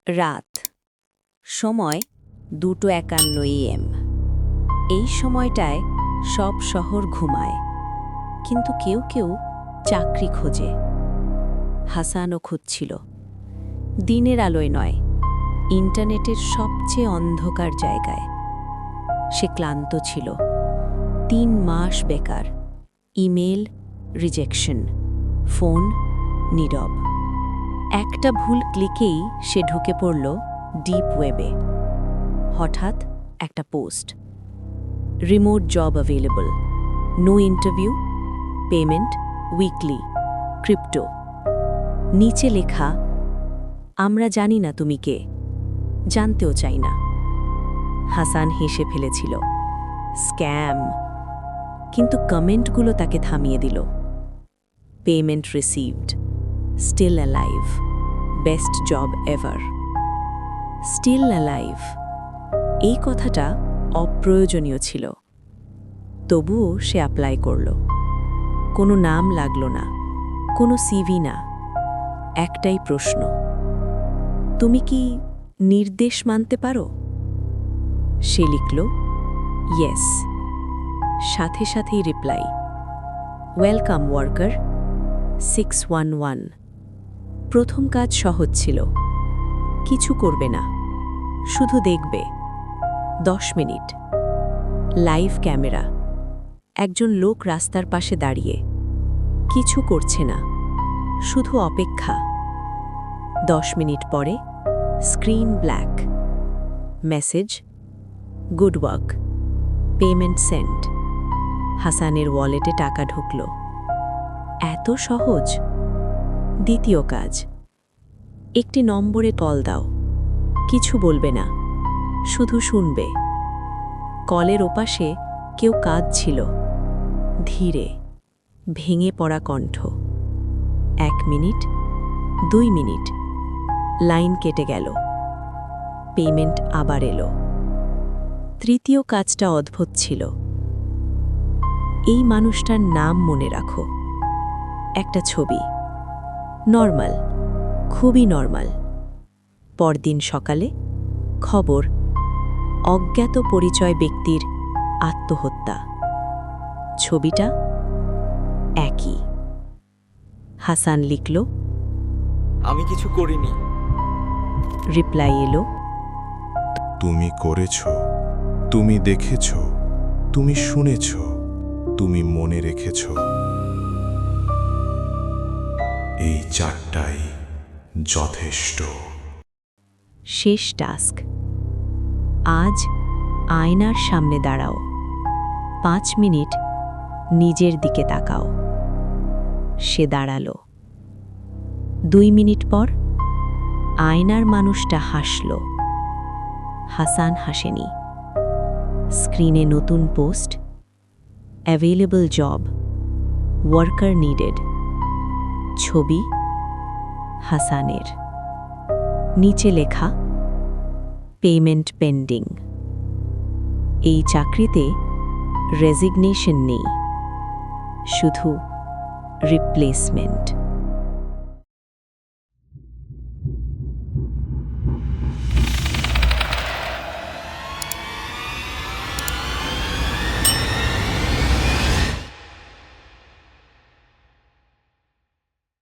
রাত, সময় 2:51 AM। এই সময়টায় সব শহর ঘুমায়, কিন্তু কেউ কেউ চাকরি খোঁজে। হাসানও খুঁজছিল, দিনের আলোয় নয়, ইন্টারনেটের সবচেয়ে অন্ধকার জায়গায়। সে ক্লান্ত ছিল, 3 মাস বেকার, ইমেল রিজেকশন, ফোন নীরব। একটা ভুল ক্লিকেই সে ঢুকে পড়ল ডিপ ওয়েবে। হঠাৎ একটা post, remote job available, no interview, payment weekly, crypto. নিচে লেখা, আমরা জানি না তুমি কে, জানতেও চাই না। হাসান হেসে ফেলেছিল, স্ক্যাম। কিন্তু কমেন্টগুলো তাকে থামিয়ে দিল। Payment received, still alive, best job ever. Still alive, এই কথাটা অপ্রয়োজনীয় ছিল। তবুও সে অ্যাপ্লাই করল। কোনো নাম লাগলো না, কোনো সিভি না, একটাই প্রশ্ন, তুমি কি নির্দেশ মানতে পারো? সে লিখল, ইয়েস। সাথে সাথেই রিপ্লাই, ওয়েলকাম ওয়ার্কার 611। প্রথম কাজ সহজ ছিল, কিছু করবে না, শুধু দেখবে। 10 মিনিট, লাইভ ক্যামেরা, একজন লোক রাস্তার পাশে দাঁড়িয়ে, কিছু করছে না, শুধু অপেক্ষা। 10 মিনিট পরে screen black, message, good work, payment sent. হাসানের ওয়ালেটে টাকা ঢুকল। এত সহজ। দ্বিতীয় কাজ, একটি নম্বরে কল দাও, কিছু বলবে না, শুধু শুনবে। কলের ওপাশে কেউ কাঁদছিল, ধীরে, ভেঙে পড়া কণ্ঠ। 1 মিনিট, 2 মিনিট, লাইন কেটে গেল। পেমেন্ট আবার এলো। তৃতীয় কাজটা অদ্ভুত ছিল। এই মানুষটার নাম মনে রাখো। একটা ছবি, নরমাল, খুবই নরমাল। পরদিন সকালে খবর, অজ্ঞাত পরিচয় ব্যক্তির আত্মহত্যা। ছবিটা একই। হাসান লিখল, আমি কিছু করিনি। রিপ্লাই এলো, তুমি করেছ, তুমি দেখেছ, তুমি শুনেছ, তুমি মনে রেখেছ। এই 4টাই যথেষ্ট। শেষ টাস্ক। আজ আয়নার সামনে দাঁড়াও, 5 মিনিট নিজের দিকে তাকাও। সে দাঁড়ালো। 2 মিনিট পর আয়নার মানুষটা হাসল। হাসান হাসেনি। স্ক্রিনে নতুন post, available job, worker needed. ছবি হাসানের। নিচে লেখা, পেমেন্ট পেন্ডিং। এই চাকরিতে রেজিগনেশন নেই, শুধু রিপ্লেসমেন্ট।